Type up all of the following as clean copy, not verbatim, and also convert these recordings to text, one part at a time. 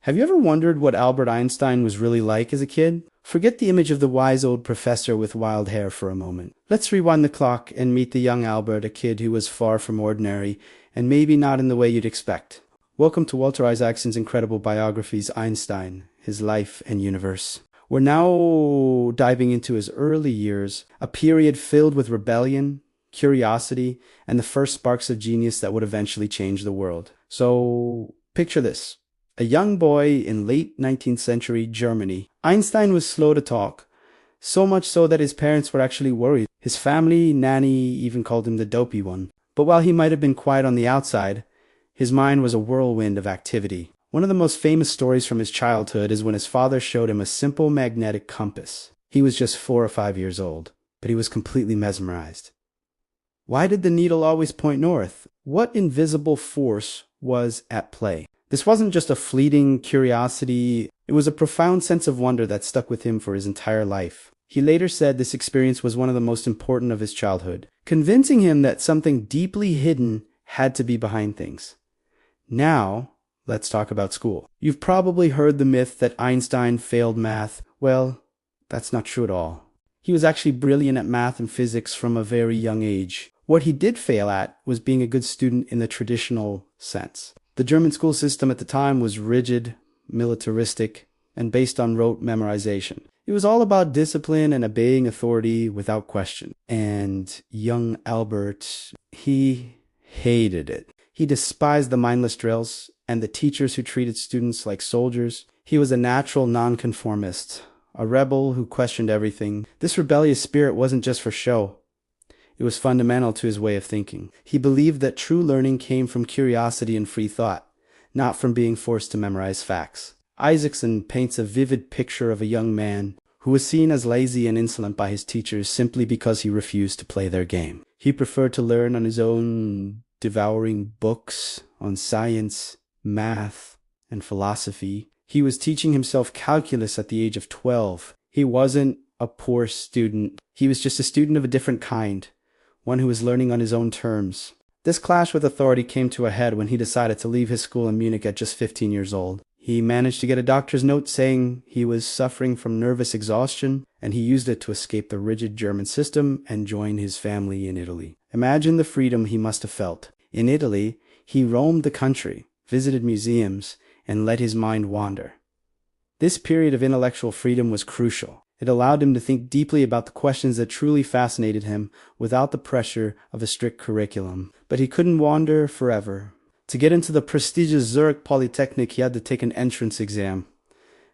Have you ever wondered what Albert Einstein was really like as a kid? Forget the image of the wise old professor with wild hair for a moment. Let's rewind the clock and meet the young Albert, a kid who was far from ordinary, and maybe not in the way you'd expect. Welcome to Walter Isaacson's incredible biographies, Einstein, His Life and Universe. We're now diving into his early years, a period filled with rebellion, curiosity, and the first sparks of genius that would eventually change the world. So, picture this. A young boy in late 19th century Germany. Einstein was slow to talk, so much so that his parents were actually worried. His family nanny even called him the dopey one. But while he might have been quiet on the outside, his mind was a whirlwind of activity. One of the most famous stories from his childhood is when his father showed him a simple magnetic compass. He was just 4 or 5 years old, but he was completely mesmerized. Why did the needle always point north? What invisible force was at play? This wasn't just a fleeting curiosity, it was a profound sense of wonder that stuck with him for his entire life. He later said this experience was one of the most important of his childhood, convincing him that something deeply hidden had to be behind things. Now, let's talk about school. You've probably heard the myth that Einstein failed math. Well, that's not true at all. He was actually brilliant at math and physics from a very young age. What he did fail at was being a good student in the traditional sense. The German school system at the time was rigid, militaristic, and based on rote memorization. It was all about discipline and obeying authority without question. And young Albert, he hated it. He despised the mindless drills and the teachers who treated students like soldiers. He was a natural nonconformist, a rebel who questioned everything. This rebellious spirit wasn't just for show. It was fundamental to his way of thinking. He believed that true learning came from curiosity and free thought, not from being forced to memorize facts. Isaacson paints a vivid picture of a young man who was seen as lazy and insolent by his teachers simply because he refused to play their game. He preferred to learn on his own, devouring books on science, math, and philosophy. He was teaching himself calculus at the age of 12. He wasn't a poor student. He was just a student of a different kind, one who was learning on his own terms. This clash with authority came to a head when he decided to leave his school in Munich at just 15 years old. He managed to get a doctor's note saying he was suffering from nervous exhaustion, and he used it to escape the rigid German system and join his family in Italy. Imagine the freedom he must have felt. In Italy, he roamed the country, visited museums, and let his mind wander. This period of intellectual freedom was crucial. It allowed him to think deeply about the questions that truly fascinated him without the pressure of a strict curriculum. But he couldn't wander forever. To get into the prestigious Zurich Polytechnic, he had to take an entrance exam.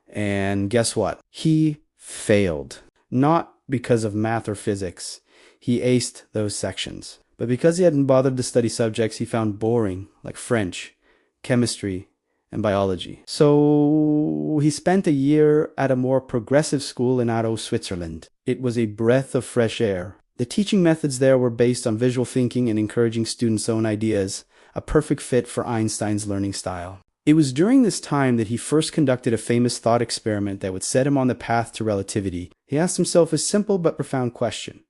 And guess what? He failed. Not because of math or physics. He aced those sections. But because he hadn't bothered to study subjects he found boring, like French, chemistry, and biology. So he spent a year at a more progressive school in Aarau, Switzerland. It was a breath of fresh air. The teaching methods there were based on visual thinking and encouraging students' own ideas, a perfect fit for Einstein's learning style. It was during this time that he first conducted a famous thought experiment that would set him on the path to relativity. He asked himself a simple but profound question.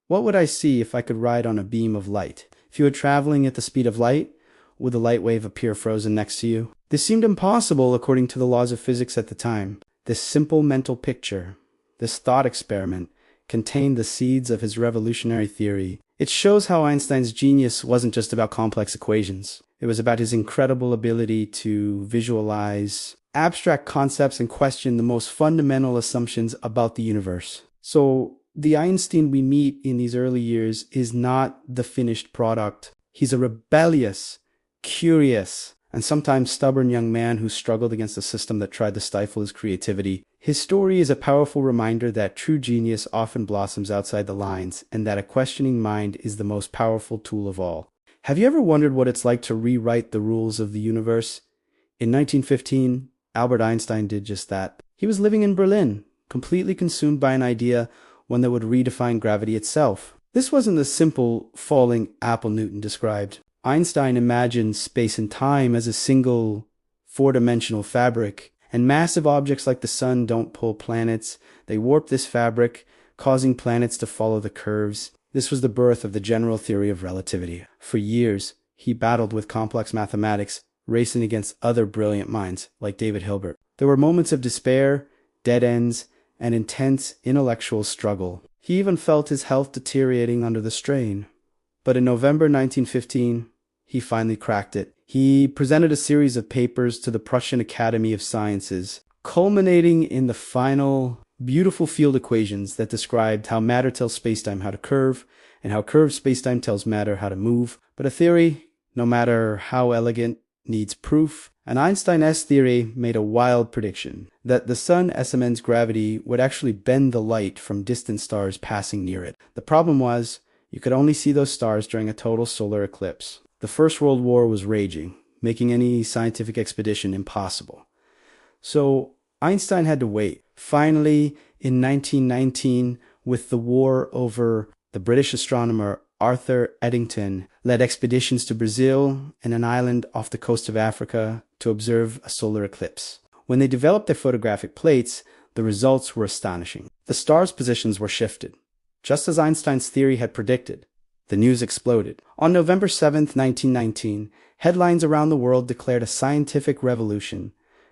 What would I see if I could ride on a beam of light? If you were traveling at the speed of light, would the light wave appear frozen next to you? This seemed impossible according to the laws of physics at the time. This simple mental picture, this thought experiment, contained the seeds of his revolutionary theory. It shows how Einstein's genius wasn't just about complex equations. It was about his incredible ability to visualize abstract concepts and question the most fundamental assumptions about the universe. So, the Einstein we meet in these early years is not the finished product. He's a rebellious, curious, and sometimes stubborn young man who struggled against a system that tried to stifle his creativity. His story is a powerful reminder that true genius often blossoms outside the lines, and that a questioning mind is the most powerful tool of all. Have you ever wondered what it's like to rewrite the rules of the universe? In 1915, Albert Einstein did just that. He was living in Berlin, completely consumed by an idea, one that would redefine gravity itself. This wasn't the simple falling apple Newton described. Einstein imagined space and time as a single, four-dimensional fabric, and massive objects like the sun don't pull planets. They warp this fabric, causing planets to follow the curves. This was the birth of the general theory of relativity. For years, he battled with complex mathematics, racing against other brilliant minds like David Hilbert. There were moments of despair, dead ends, and intense intellectual struggle. He even felt his health deteriorating under the strain. But in November 1915, he finally cracked it. He presented a series of papers to the Prussian Academy of Sciences, culminating in the final beautiful field equations that described how matter tells spacetime how to curve, and how curved spacetime tells matter how to move. But a theory, no matter how elegant, needs proof. And Einstein's theory made a wild prediction that the sun SMN's gravity would actually bend the light from distant stars passing near it. The problem was, you could only see those stars during a total solar eclipse. The First World War was raging, making any scientific expedition impossible. So Einstein had to wait. Finally, in 1919, with the war over, the British astronomer Arthur Eddington led expeditions to Brazil and an island off the coast of Africa to observe a solar eclipse. When they developed their photographic plates, the results were astonishing. The stars' positions were shifted, just as Einstein's theory had predicted. The news exploded. On November 7, 1919, headlines around the world declared a scientific revolution.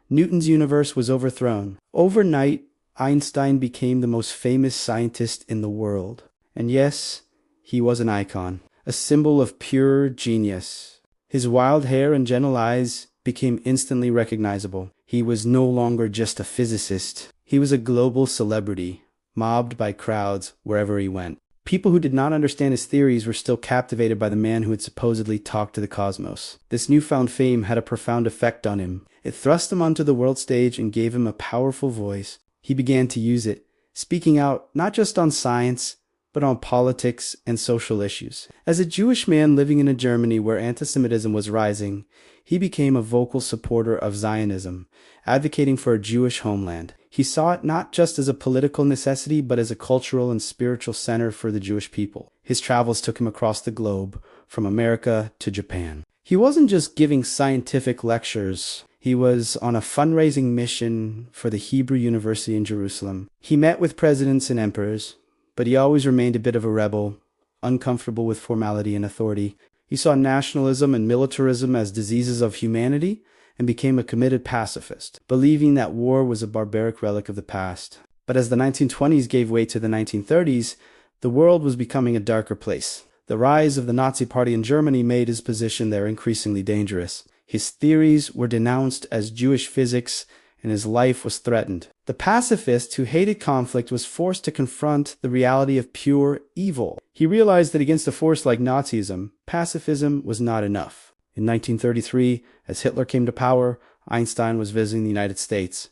Newton's universe was overthrown. Overnight, Einstein became the most famous scientist in the world. And yes, he was an icon, a symbol of pure genius. His wild hair and gentle eyes became instantly recognizable. He was no longer just a physicist. He was a global celebrity, mobbed by crowds wherever he went. People who did not understand his theories were still captivated by the man who had supposedly talked to the cosmos. This newfound fame had a profound effect on him. It thrust him onto the world stage and gave him a powerful voice. He began to use it, speaking out not just on science, but on politics and social issues. As a Jewish man living in a Germany where anti-Semitism was rising, he became a vocal supporter of Zionism, advocating for a Jewish homeland. He saw it not just as a political necessity, but as a cultural and spiritual center for the Jewish people. His travels took him across the globe, from America to Japan. He wasn't just giving scientific lectures. He was on a fundraising mission for the Hebrew University in Jerusalem. He met with presidents and emperors, but he always remained a bit of a rebel, uncomfortable with formality and authority. He saw nationalism and militarism as diseases of humanity and became a committed pacifist, believing that war was a barbaric relic of the past. But as the 1920s gave way to the 1930s, the world was becoming a darker place. The rise of the Nazi Party in Germany made his position there increasingly dangerous. His theories were denounced as Jewish physics, and his life was threatened. The pacifist who hated conflict was forced to confront the reality of pure evil. He realized that against a force like Nazism, pacifism was not enough. In 1933, as Hitler came to power, Einstein was visiting the United States.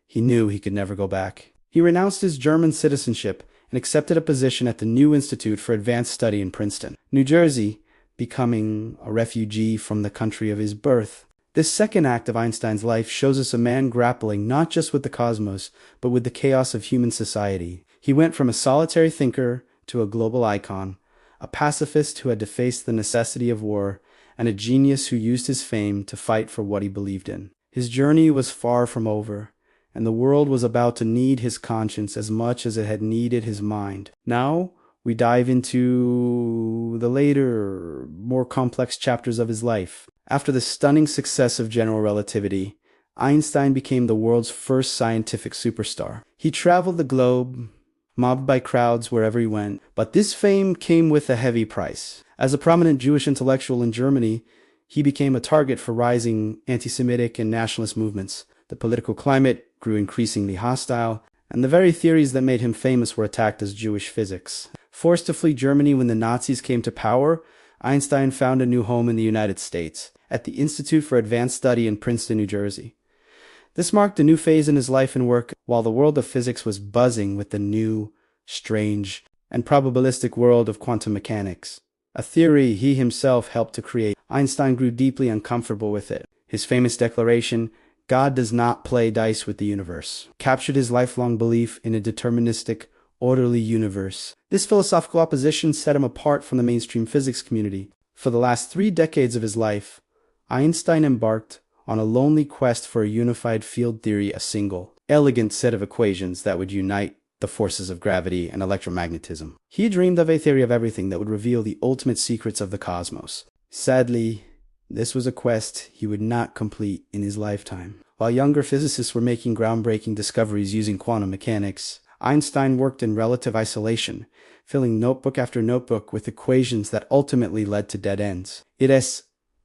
He knew he could never go back. He renounced his German citizenship and accepted a position at the New Institute for Advanced Study in Princeton, New Jersey, becoming a refugee from the country of his birth. This second act of Einstein's life shows us a man grappling not just with the cosmos, but with the chaos of human society. He went from a solitary thinker to a global icon, a pacifist who had to face the necessity of war, and a genius who used his fame to fight for what he believed in. His journey was far from over, and the world was about to need his conscience as much as it had needed his mind. Now, we dive into the later, more complex chapters of his life. After the stunning success of general relativity, Einstein became the world's first scientific superstar. He traveled the globe, mobbed by crowds wherever he went, but this fame came with a heavy price. As a prominent Jewish intellectual in Germany, he became a target for rising anti-Semitic and nationalist movements. The political climate grew increasingly hostile, and the very theories that made him famous were attacked as Jewish physics. Forced to flee Germany when the Nazis came to power, Einstein found a new home in the United States, at the Institute for Advanced Study in Princeton, New Jersey. This marked a new phase in his life and work, while the world of physics was buzzing with the new, strange, and probabilistic world of quantum mechanics. A theory he himself helped to create. Einstein grew deeply uncomfortable with it. His famous declaration, "God does not play dice with the universe," captured his lifelong belief in a deterministic, orderly universe. This philosophical opposition set him apart from the mainstream physics community. For the last 3 decades of his life, Einstein embarked on a lonely quest for a unified field theory, a single, elegant set of equations that would unite the forces of gravity and electromagnetism. He dreamed of a theory of everything that would reveal the ultimate secrets of the cosmos. Sadly, This was a quest he would not complete in his lifetime. While younger physicists were making groundbreaking discoveries using quantum mechanics, Einstein worked in relative isolation, filling notebook after notebook with equations that ultimately led to dead ends. It is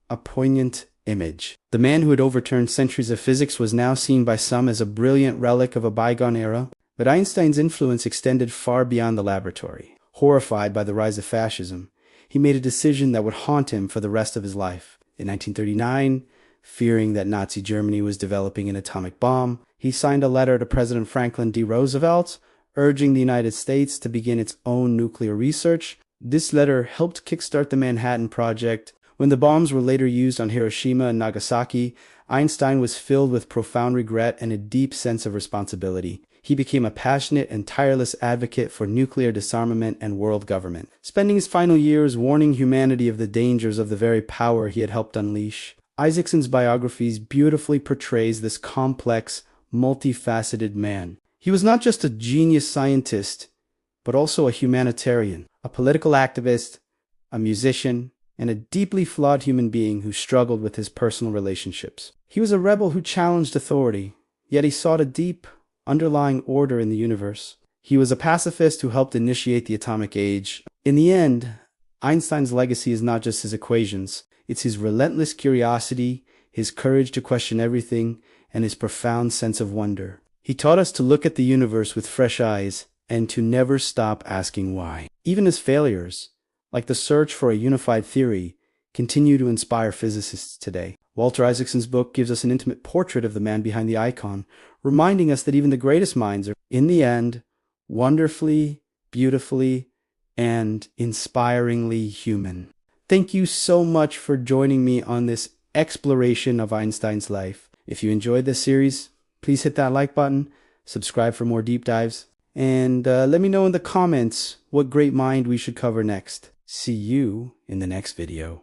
a poignant image. The man who had overturned centuries of physics was now seen by some as a brilliant relic of a bygone era, but Einstein's influence extended far beyond the laboratory. Horrified by the rise of fascism, he made a decision that would haunt him for the rest of his life. In 1939, fearing that Nazi Germany was developing an atomic bomb, he signed a letter to President Franklin D. Roosevelt, urging the United States to begin its own nuclear research. This letter helped kickstart the Manhattan Project. When the bombs were later used on Hiroshima and Nagasaki, Einstein was filled with profound regret and a deep sense of responsibility. He became a passionate and tireless advocate for nuclear disarmament and world government, spending his final years warning humanity of the dangers of the very power he had helped unleash. Isaacson's biography beautifully portrays this complex, multifaceted man. He was not just a genius scientist, but also a humanitarian, a political activist, a musician, and a deeply flawed human being who struggled with his personal relationships. He was a rebel who challenged authority, yet he sought a deep, underlying order in the universe. He was a pacifist who helped initiate the atomic age. In the end, Einstein's legacy is not just his equations, it's his relentless curiosity, his courage to question everything, and his profound sense of wonder. He taught us to look at the universe with fresh eyes and to never stop asking why. Even his failures, like the search for a unified theory, continue to inspire physicists today. Walter Isaacson's book gives us an intimate portrait of the man behind the icon, reminding us that even the greatest minds are, in the end, wonderfully, beautifully, and inspiringly human. Thank you so much for joining me on this exploration of Einstein's life. If you enjoyed this series, please hit that like button, subscribe for more deep dives, and let me know in the comments what great mind we should cover next. See you in the next video.